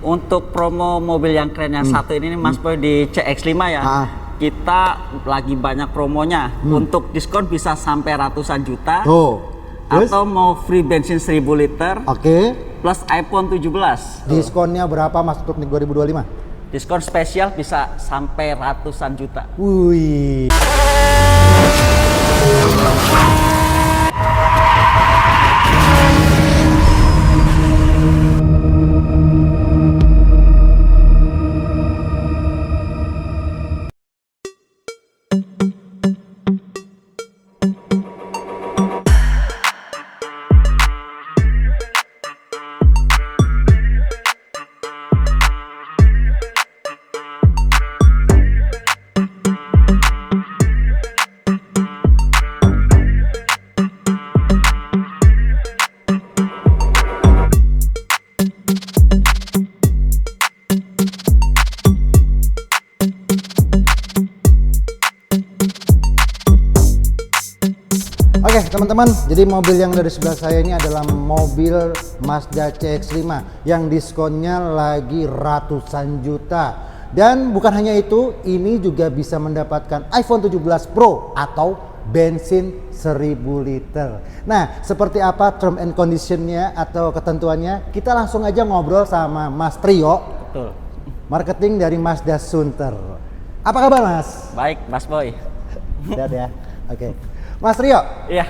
Untuk promo mobil yang keren yang satu ini nih Mas Boy di CX-5 ya. Kita lagi banyak promonya. Untuk diskon bisa sampai ratusan juta. Atau mau free bensin 1000 liter. Plus iPhone 17. Diskonnya berapa Mas untuk 2025? Diskon spesial bisa sampai ratusan juta. Wih. Oke teman-teman, jadi mobil yang dari sebelah saya ini adalah mobil Mazda CX-5 yang diskonnya lagi ratusan juta. Dan bukan hanya itu, ini juga bisa mendapatkan iPhone 17 Pro atau bensin 1000 liter. Nah, seperti apa term and conditionnya atau ketentuannya? Kita langsung aja ngobrol sama Mas Trio. Betul. Marketing dari Mazda Sunter. Apa kabar Mas? Baik Mas Boy. Lihat ya. Oke. Mas Rio, Iya.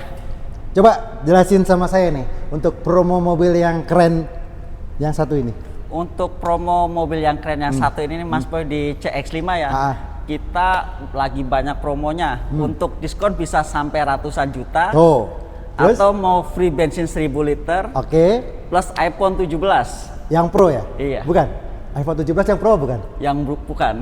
coba jelasin sama saya nih untuk promo mobil yang keren yang satu ini. Untuk promo mobil yang keren yang satu ini nih Mas Boy di CX-5 ya. Kita lagi banyak promonya. Untuk diskon bisa sampai ratusan juta. Terus? Atau mau free bensin 1000 liter. Plus iPhone 17. Yang Pro ya? Iya. Bukan? iPhone 17 yang Pro bukan? Yang bukan.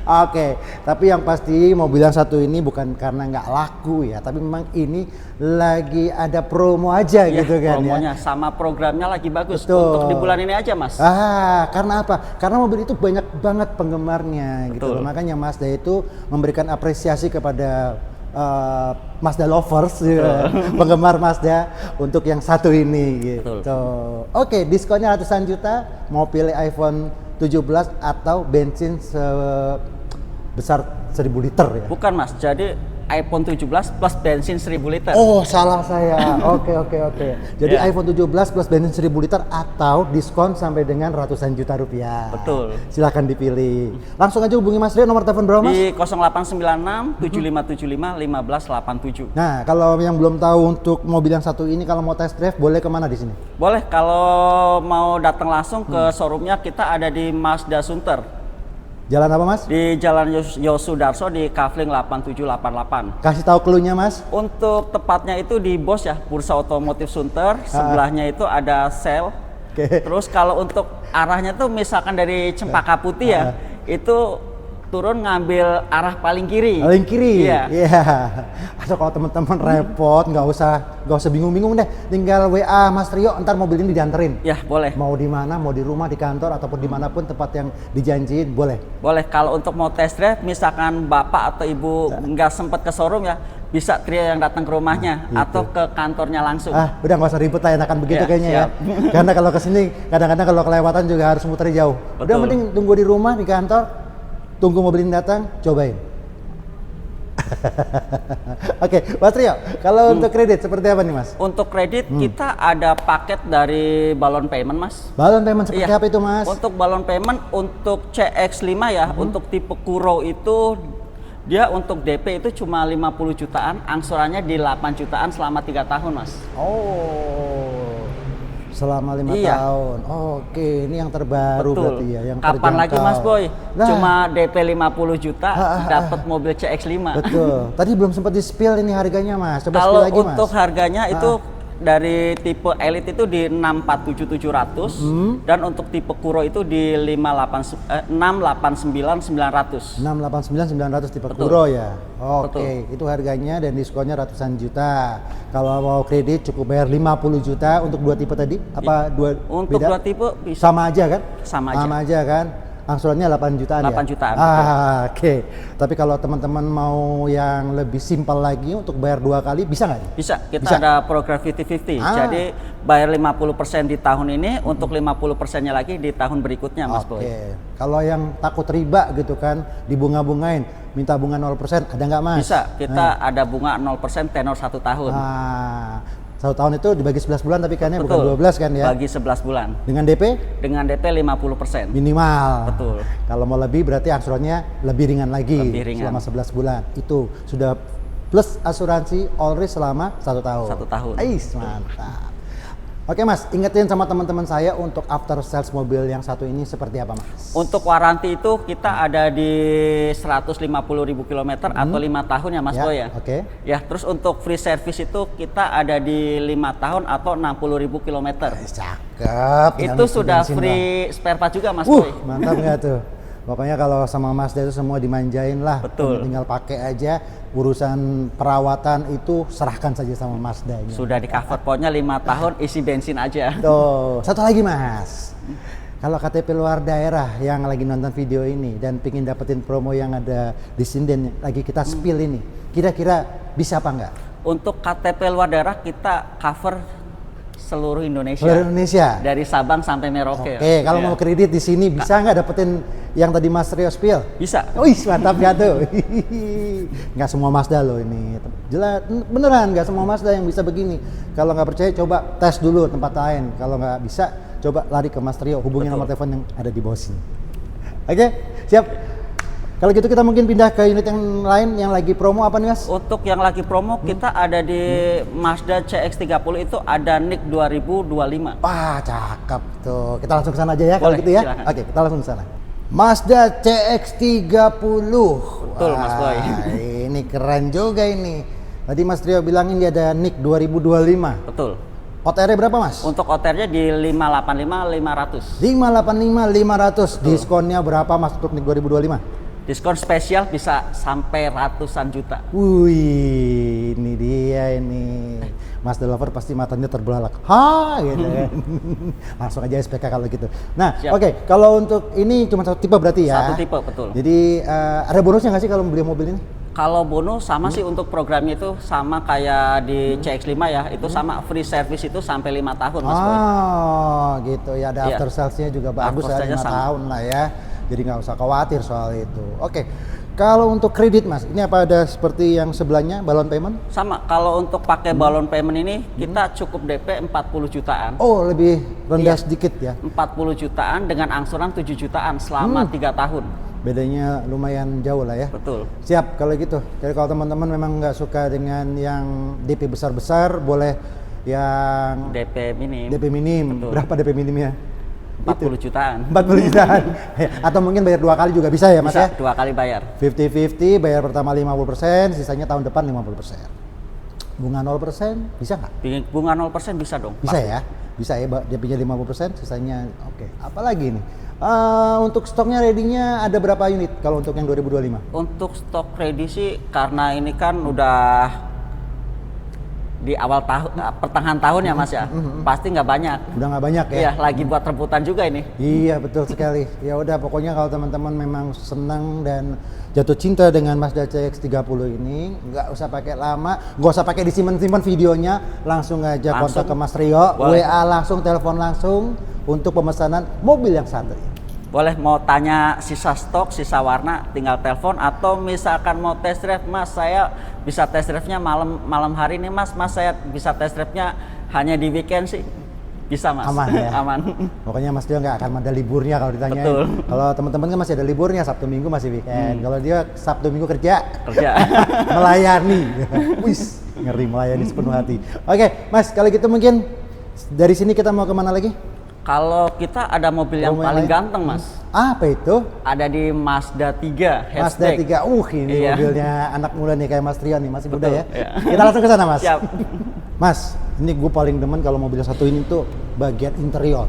Oke, tapi yang pasti mobil yang satu ini bukan karena nggak laku ya, tapi memang ini lagi ada promo aja gitu kan promonya ya. sama programnya lagi bagus. Betul. Untuk di bulan ini aja Mas. Karena apa? Karena mobil itu banyak banget penggemarnya gitu loh. Makanya Mazda itu memberikan apresiasi kepada Mazda lovers, penggemar Mazda untuk yang satu ini gitu. Oke, diskonnya ratusan juta, mau pilih iPhone 17 atau bensin sebesar 1000 liter ya? Bukan Mas, jadi iPhone 17 plus bensin 1000 liter. Oh, salah saya. Oke. Jadi iPhone 17 plus bensin 1000 liter atau diskon sampai dengan ratusan juta rupiah. Betul. Silahkan dipilih. Langsung aja hubungi Mas Rio, nomor telepon berapa Mas? Di 0896 7575 1587. Nah, kalau yang belum tahu untuk mobil yang satu ini, kalau mau test drive boleh kemana di sini? Boleh, kalau mau datang langsung ke showroomnya kita ada di Mazda Sunter. Jalan apa Mas? Di Jalan Yosudarso di Kavling 8788. Kasih tahu clue-nya Mas. Untuk tepatnya itu di BOS ya, Bursa Otomotif Sunter. Sebelahnya itu ada sel. Terus kalau untuk arahnya tuh misalkan dari Cempaka Putih ya, itu turun ngambil arah paling kiri. Paling kiri. Iya. Atau kalau teman-teman repot, nggak usah bingung-bingung deh. Tinggal WA Mas Rio, ntar mobil ini dianterin. Ya boleh. Mau di mana, mau di rumah, di kantor ataupun dimanapun tempat yang dijanjiin, boleh. Boleh. Kalau untuk mau test drive, misalkan bapak atau ibu nggak sempat ke showroom ya, bisa Trio yang datang ke rumahnya atau ke kantornya langsung. Udah nggak usah ribet lah, enakan begitu kayaknya siap. Ya. Karena kalau kesini kadang-kadang kalau kelewatan juga harus muter jauh. Betul. Udah mending tunggu di rumah, di kantor. Tunggu mobil ini datang, cobain. Oke, Mas Rio, kalau untuk kredit seperti apa nih Mas? Untuk kredit kita ada paket dari balon payment Mas. Balon payment seperti apa itu Mas? Untuk balon payment untuk CX-5 ya, untuk tipe Kuro itu dia untuk DP itu cuma 50 jutaan, angsurannya di 8 jutaan selama 3 tahun Mas. Selama 5 tahun. Oke, ini yang terbaru. Betul. Berarti ya, yang kapan terjangkau. lagi Mas Boy? Cuma DP 50 juta dapat mobil CX-5. Betul. Tadi belum sempat di-spill ini harganya Mas. Coba Kalau spill lagi Mas. untuk harganya itu dari tipe Elite itu di 647.700 dan untuk tipe Kuro itu di 689.900. 689.900 tipe Betul. Kuro ya. Oke, Betul. itu harganya dan diskonnya ratusan juta. Kalau mau kredit cukup bayar 50 juta untuk dua tipe tadi? Apa dua Untuk beda? dua tipe bisa Sama aja kan? sama aja. Sama aja kan? angsurannya 8 jutaan 8 ya? jutaan. Oke. Tapi kalau teman-teman mau yang lebih simpel lagi untuk bayar 2 kali bisa nggak? Bisa. Kita ada program 50-50. Jadi bayar 50% di tahun ini, untuk 50%-nya lagi di tahun berikutnya, Mas Boy. Oke. Kalau yang takut riba gitu kan, dibunga-bungain, minta bunga 0%, ada nggak Mas? Bisa. Kita ada bunga 0% tenor 1 tahun. 1 tahun itu dibagi 11 bulan tapi kan ya, bukan 12 kan ya? Bagi 11 bulan. Dengan DP? Dengan DP 50%. Minimal. Betul. Kalau mau lebih berarti angsurannya lebih ringan lagi. Lebih ringan. Selama 11 bulan. Itu sudah plus asuransi all risk selama 1 tahun. 1 tahun. Ais, mantap. Oke Mas, ingetin sama teman-teman saya untuk after sales mobil yang satu ini seperti apa Mas? Untuk waranti itu kita ada di 150.000 km atau 5 tahun ya Mas Boy ya. Oke. Ya, terus untuk free service itu kita ada di 5 tahun atau 60.000 km. Cakep. Itu sudah free spare part juga Mas Boy. Mantap nggak tuh? Pokoknya kalau sama Mazda itu semua dimanjain lah. Betul. Tinggal pakai aja. Urusan perawatan itu serahkan saja sama Mazda. Sudah di cover pokoknya 5 tahun isi bensin aja. Tuh, satu lagi Mas. Kalau KTP luar daerah yang lagi nonton video ini dan pingin dapetin promo yang ada di sinden lagi kita spill ini, kira-kira bisa apa enggak? Untuk KTP luar daerah kita cover seluruh Indonesia. Seluruh Indonesia. Dari Sabang sampai Merauke. Oke, kalau mau kredit di sini bisa nggak dapetin yang tadi Mas Rio spill? Bisa. Wih, mantap nggak tuh? Nggak semua Mazda loh ini. Jelas, beneran nggak semua Mazda yang bisa begini. Kalau nggak percaya, coba tes dulu tempat lain. Kalau nggak bisa, coba lari ke Mas Rio. Hubungi nomor telepon yang ada di bawah sini. Oke, siap. Kalau gitu kita mungkin pindah ke unit yang lain yang lagi promo apa nih Mas? Untuk yang lagi promo kita ada di Mazda CX-30 itu ada NIK 2025. Wah, cakep tuh. Kita langsung ke sana aja ya kalau gitu ya. Silakan. Oke, kita langsung ke sana. Mazda CX-30. Betul Mas Boy. Ini keren juga ini. Tadi Mas Rio bilang ini ada NIK 2025. Betul. OTR-nya berapa Mas? Untuk OTR-nya di 585 500. 585 500. Diskonnya berapa Mas untuk NIK 2025? Diskon spesial bisa sampai ratusan juta. Wih, ini dia ini. Mazda lover pasti matanya terbelalak. Ha, gitu kan. Langsung aja SPK kalau gitu. Nah, oke, kalau untuk ini cuma satu tipe berarti ya? Satu tipe, betul. Jadi ada bonusnya nggak sih kalau beli mobil ini? Kalau bonus sama sih untuk programnya itu sama kayak di CX-5 ya, itu sama free service itu sampai 5 tahun Mas Boy. Oh, gitu ya. Ada after sales-nya juga bagus ya, 5 tahun lah ya. Jadi nggak usah khawatir soal itu. Oke, kalau untuk kredit Mas, ini apa ada seperti yang sebelahnya, balon payment? Sama, kalau untuk pakai balon payment ini kita cukup DP 40 jutaan. Oh, lebih rendah sedikit ya? 40 jutaan dengan angsuran 7 jutaan selama 3 tahun. Bedanya lumayan jauh lah ya? Betul. Siap kalau gitu. Jadi kalau teman-teman memang nggak suka dengan yang DP besar-besar, boleh yang DP minim. DP minim. Betul. Berapa DP minimnya? 40 jutaan. 40 jutaan. Atau mungkin bayar 2 kali juga bisa ya Mas Bisa, ya? 2 kali bayar. 50-50, bayar pertama 50%, sisanya tahun depan 50%. Bunga 0% bisa nggak? Bunga 0% bisa dong. Bisa ya? Bisa ya, dia punya 50%, sisanya oke. Apalagi nih? Untuk stoknya ready-nya ada berapa unit kalau untuk yang 2025? Untuk stok ready sih karena ini kan udah di awal tahun, pertengahan tahun ya Mas ya, pasti nggak banyak. Udah nggak banyak ya? Iya, lagi buat rebutan juga ini. Iya betul sekali. Ya udah pokoknya kalau teman-teman memang senang dan jatuh cinta dengan Mazda CX-30 ini, nggak usah pakai lama, nggak usah pakai disimpan-simpan videonya, langsung aja kontak ke Mas Rio, WA langsung, telepon langsung untuk pemesanan mobil yang satu ini. Boleh mau tanya sisa stok, sisa warna, tinggal telepon, atau misalkan mau test drive Mas, saya bisa test drive-nya malam hari ini Mas, saya bisa test drive-nya hanya di weekend sih. Bisa Mas. Aman ya? Aman. Pokoknya Mas Dio nggak akan ada liburnya kalau ditanya. Betul. Kalau teman-teman kan masih ada liburnya, Sabtu Minggu masih weekend. Kalau dia Sabtu Minggu kerja. Melayani. Wis, ngeri melayani sepenuh hati. Oke, Mas, kalau gitu mungkin dari sini kita mau kemana lagi? Kalau kita ada mobil yang paling ganteng Mas. Apa itu? Ada di Mazda 3 hatchback. Mazda 3. Ini iya. Mobilnya anak muda nih kayak Mas Trion nih, masih muda ya. Iya. Kita langsung ke sana Mas. Siap. Mas, ini gue paling demen kalau mobil satu ini tuh bagian interior.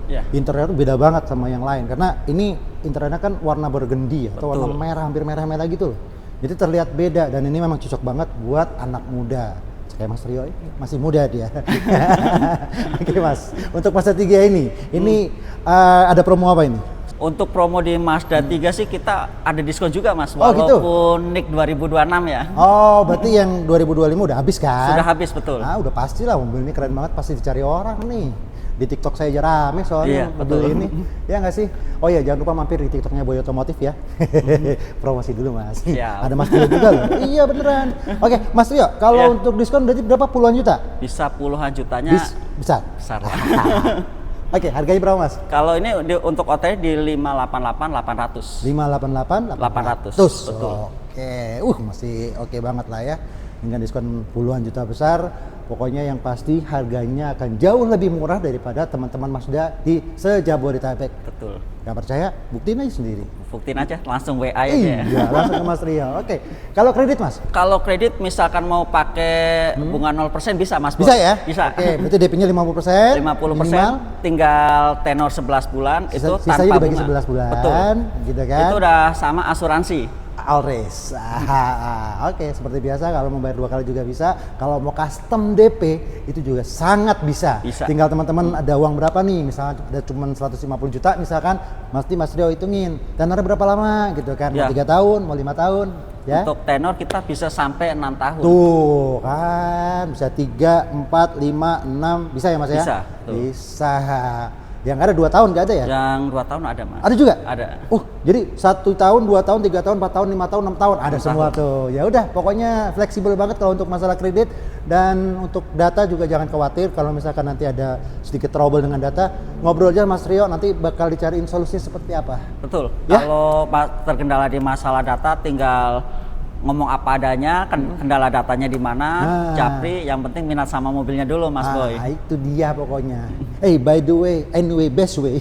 Ya. Interior tuh beda banget sama yang lain karena ini interiornya kan warna burgundy atau warna merah, hampir merah-merah gitu. Jadi terlihat beda dan ini memang cocok banget buat anak muda. Kayak Mas Rio masih muda dia. Oke Mas, untuk Mazda 3 ini ada promo apa ini? Untuk promo di Mazda 3 sih kita ada diskon juga Mas, Oh, walaupun NIK 2026 ya. Oh, berarti yang 2025 udah habis kan? Sudah habis, betul. Ah, udah pasti lah, mobil ini keren banget, pasti dicari orang nih. Di TikTok saya aja rame soalnya mobil ini. Ya nggak sih? Oh iya, jangan lupa mampir di TikToknya Boy Otomotif ya. Promosi dulu Mas. Siap. Ada Mas Trio juga loh. Iya beneran. Oke, Mas Trio, kalau untuk diskon berarti berapa, puluhan juta? Bisa puluhan jutanya. Bisa. Besar. Oke, harganya berapa Mas? Kalau ini untuk OTR di 588 800. 588 800. 800. Betul. Oke, masih oke banget lah ya. Dengan diskon puluhan juta besar, pokoknya yang pasti harganya akan jauh lebih murah daripada teman-teman Mazda di sejabodetabek. Betul. Gak percaya? Buktiin aja sendiri. Buktiin aja, langsung WA aja. Iya, langsung ke Mas Rio. Oke, kalau kredit Mas? Kalau kredit misalkan mau pakai bunga 0% bisa Mas. Bisa ya? Bisa. Oke, berarti DP-nya 50%. 50%, tinggal tenor 11 bulan, itu sisanya tanpa dibagi bunga. 11 bulan. Betul. Gitu kan? Itu udah sama asuransi. Alres. Oke, seperti biasa kalau mau bayar 2 kali juga bisa. Kalau mau custom DP itu juga sangat bisa. Tinggal teman-teman ada uang berapa nih, misalnya ada cuma 150 juta misalkan, mesti Mas Rio hitungin tenornya berapa lama gitu kan. Mau 3 tahun, mau 5 tahun ya. Untuk tenor kita bisa sampai 6 tahun. Tuh kan, bisa 3, 4, 5, 6, bisa ya Mas ya? Bisa. Tuh. Bisa. Yang ada 2 tahun nggak ada ya? Yang 2 tahun ada Mas. Ada juga? Ada. Jadi 1 tahun, 2 tahun, 3 tahun, 4 tahun, 5 tahun, 6 tahun ada semua tuh. Ya udah, pokoknya fleksibel banget kalau untuk masalah kredit, dan untuk data juga jangan khawatir kalau misalkan nanti ada sedikit trouble dengan data, ngobrol aja Mas Rio, nanti bakal dicariin solusinya seperti apa. Betul. Ya? Kalau terkendala di masalah data tinggal ngomong apa adanya, kendala datanya di mana, japri, yang penting minat sama mobilnya dulu Mas Boy. Itu dia pokoknya. By the way, anyway, best way.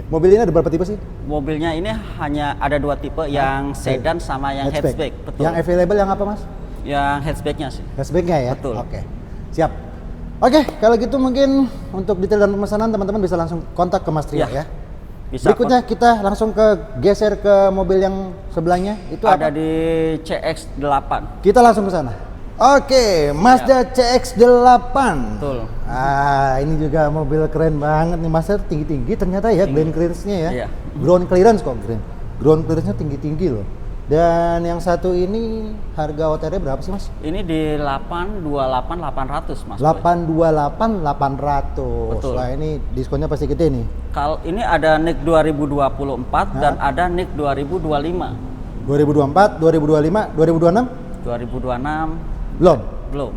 Mobil ini ada berapa tipe sih? Mobilnya ini hanya ada 2 tipe, yang sedan sama yang hatchback. Betul. Yang available yang apa Mas? Yang hatchbacknya sih. Hatchbacknya ya? Betul. Oke, siap. Oke, kalau gitu mungkin untuk detail dan pemesanan teman-teman bisa langsung kontak ke Mas Trio ya. Bisa. Berikutnya kita langsung geser ke mobil yang sebelahnya, itu ada apa? di CX-8. Kita langsung ke sana. Oke, Mazda CX-8. Betul. Ini juga mobil keren banget nih, Mazda tinggi-tinggi ternyata ya, ground clearance-nya ya. Iya. Ground clearance kok, ground clearance-nya tinggi-tinggi loh. Dan yang satu ini harga OTR berapa sih Mas? Ini di 828 800 Mas. 828 800. Betul. Wah, ini diskonnya pasti gede nih. Kalau ini ada NIK 2024 dan ada NIK 2025. 2024, 2025, 2026? 2026 Belum. belum.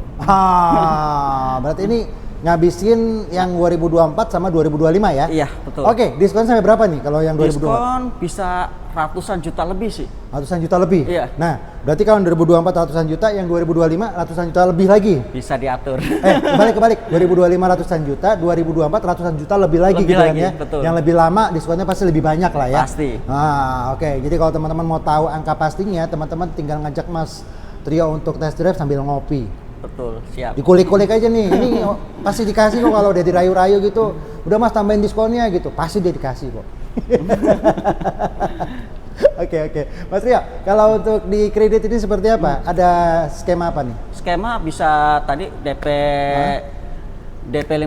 Berarti ini ngabisin yang 2024 sama 2025 ya? Iya, betul. Oke, diskon sampai berapa nih kalau yang 2024? Diskon bisa ratusan juta lebih sih. Ratusan juta lebih? Iya. Nah, berarti kalau 2024 ratusan juta, yang 2025 ratusan juta lebih lagi? Bisa diatur. Kebalik. 2025 ratusan juta, 2024 ratusan juta lebih lagi lebih gitu lagi, kan ya? betul. Yang lebih lama diskonnya pasti lebih banyak lah ya? Pasti. Oke. Jadi kalau teman-teman mau tahu angka pastinya, teman-teman tinggal ngajak Mas Trio untuk test drive sambil ngopi. Betul, siap. Dikulik-kulik aja nih, ini pasti dikasih kok kalau udah dirayu-rayu gitu. Udah Mas tambahin diskonnya gitu, pasti dia dikasih kok. Oke. Mas Rio, kalau untuk di kredit ini seperti apa? Ada skema apa nih? Skema bisa tadi DP 50%,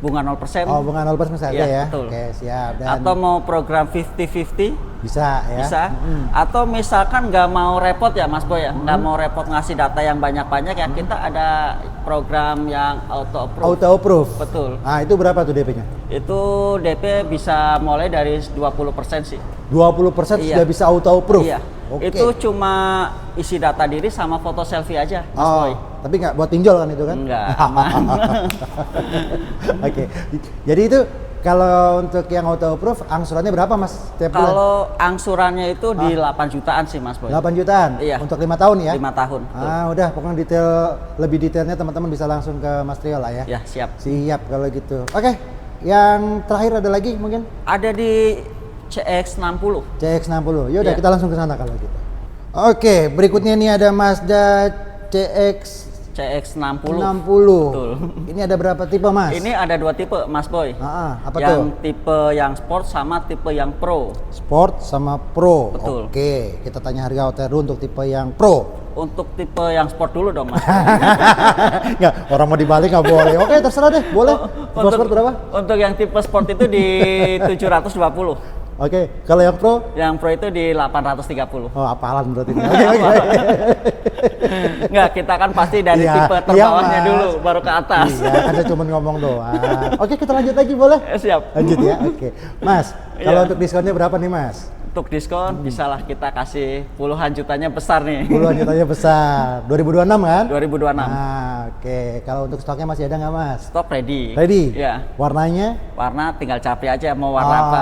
bunga 0%. Oh, bunga 0% saja ya? Betul. Oke, siap. Dan atau mau program 50-50? Bisa ya? Bisa. Atau misalkan nggak mau repot ya Mas Boy ya, nggak mau repot ngasih data yang banyak-banyak ya, kita ada program yang auto approve. Auto approve? Betul. Nah, itu berapa tuh DP-nya? Itu DP bisa mulai dari 20% sih. 20% sudah bisa auto approve? Iya. Oke. Itu cuma isi data diri sama foto selfie aja Mas Boy. Tapi nggak buat pinjol kan itu kan? Enggak, aman. Oke. Jadi itu kalau untuk yang auto approve angsurannya berapa Mas tiap bulan? Kalau angsurannya itu di 8 jutaan sih Mas Boy. 8 jutaan? Iya. Untuk 5 tahun ya? 5 tahun. Udah pokoknya lebih detailnya teman-teman bisa langsung ke Mas Trio lah ya? Ya, siap. Siap kalau gitu. Oke, yang terakhir ada lagi mungkin? Ada di CX-60. CX-60, yaudah Iya. kita langsung ke sana kalau gitu. Oke, berikutnya nih ada Mazda CX-60. 60. Betul. Ini ada berapa tipe Mas? Ini ada 2 tipe Mas Boy. Apa yang tuh? tipe yang sport sama tipe yang pro. Sport sama Pro. Betul. Oke, kita tanya harga OTR untuk tipe yang Pro. Untuk tipe yang sport dulu dong, Mas. Nggak, orang mau dibalik nggak boleh. Oke, terserah deh, boleh. Tipe sport berapa? Untuk yang tipe sport itu di 720. Oke, kalau yang pro? Yang pro itu di 830. Oh, apalan berarti. Oke. Nggak, kita kan pasti dari tipe terbawahnya dulu, baru ke atas. Iya, kan saya cuma ngomong doang. Oke, kita lanjut lagi boleh? Siap. Lanjut ya, oke. Mas, kalau untuk diskonnya berapa nih, Mas? Untuk diskon bisalah kita kasih puluhan jutanya besar nih. Puluhan jutanya besar. 2026 kan? 2026. Nah, oke. Kalau untuk stoknya masih ada nggak, Mas? Stok ready. Ready? Ya. Warnanya? Warna tinggal capri aja mau warna apa.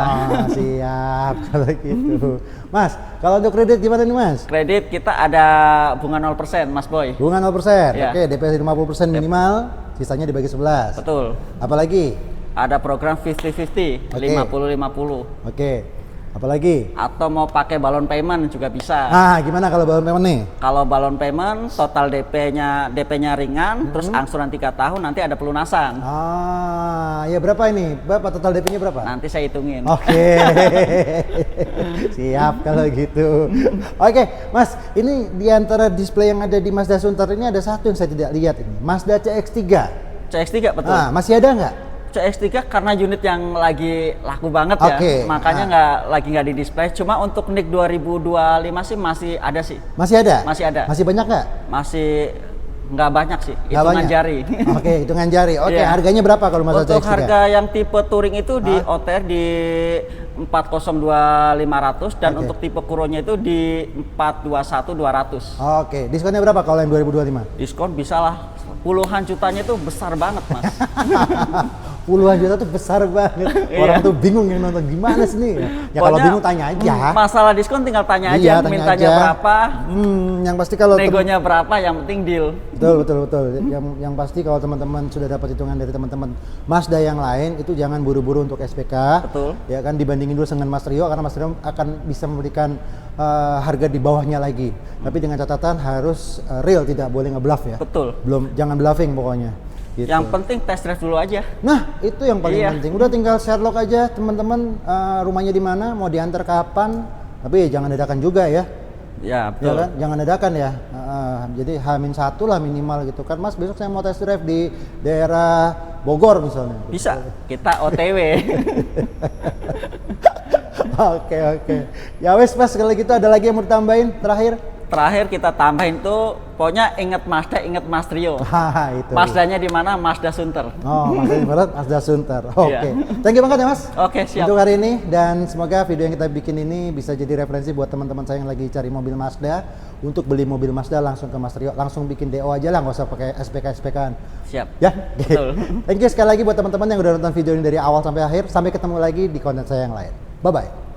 Siap kalau gitu. Mas, kalau untuk kredit gimana nih, Mas? Kredit kita ada bunga 0% Mas Boy. Bunga 0%. Ya. Oke, DP 50% minimal, sisanya dibagi 11. Betul. Apalagi? Ada program 50-50, 50-50. Oke. Apalagi? Atau mau pakai balon payment juga bisa. Ah, gimana kalau balon payment nih? Kalau balon payment total DP-nya ringan, terus angsuran 3 tahun nanti ada pelunasan. Ah, ya berapa ini? Berapa total DP-nya berapa? Nanti saya hitungin. Oke. Siap kalau gitu. Oke, Mas, ini di antara display yang ada di Mazda Sunter ini ada satu yang saya tidak lihat ini. Mazda CX-3. CX-3 betul. Ah, masih ada nggak? CX-3 karena unit yang lagi laku banget ya, makanya nggak di display. Cuma untuk NIK 2025 sih masih ada sih. Masih ada? Masih ada. Masih banyak nggak? Masih nggak banyak sih, Nggak hitungan banyak? jari. Oke, hitungan jari. Oke, Iya. harganya berapa kalau Mazda CX-3? Untuk harga yang tipe touring itu di OTR di 402.500 dan untuk tipe Kuronya itu di 421.200. Oke, diskonnya berapa kalau yang 2025? Diskon bisa lah, puluhan jutanya itu besar banget, Mas. Puluhan juta tuh besar banget. Orang tuh bingung yang nonton gimana sih nih. Ya kalau bingung tanya aja. Masalah diskon tinggal tanya aja, Iya, tanya mintanya aja. berapa. Yang pasti kalau negonya berapa, yang penting deal. Betul. Yang pasti kalau teman-teman sudah dapat hitungan dari teman-teman Mazda yang lain itu jangan buru-buru untuk SPK. Betul. Ya kan dibandingin dulu dengan Mas Rio karena Mas Rio akan bisa memberikan harga di bawahnya lagi. Tapi dengan catatan harus real, tidak boleh ngebluff ya. Betul. Jangan bluffing pokoknya. Gitu. Yang penting test drive dulu aja. Nah, itu yang paling penting. Udah tinggal Sherlock aja, teman-teman, rumahnya di mana, mau diantar kapan. Tapi jangan dadakan juga ya. Ya, betul. Ya kan? Jangan dadakan ya. Jadi H-1 lah minimal gitu kan. Mas, besok saya mau test drive di daerah Bogor misalnya. Bisa. Kita OTW. Oke. Ya wes, Mas, kalau gitu ada lagi yang mau ditambahin terakhir? Terakhir kita tambahin tuh, pokoknya inget Mazda, inget Mas Rio. Itu. Mazdanya di mana? Mazda Sunter. Oh, Mazda di mana? Mazda Sunter. Oke. Thank you banget ya, Mas. Oke, siap. Untuk hari ini, dan semoga video yang kita bikin ini bisa jadi referensi buat teman-teman saya yang lagi cari mobil Mazda. Untuk beli mobil Mazda langsung ke Mas Rio, langsung bikin DO aja lah, nggak usah pakai SPK-SPK-an. Siap. Ya, betul. Thank you sekali lagi buat teman-teman yang udah nonton video ini dari awal sampai akhir. Sampai ketemu lagi di konten saya yang lain. Bye-bye.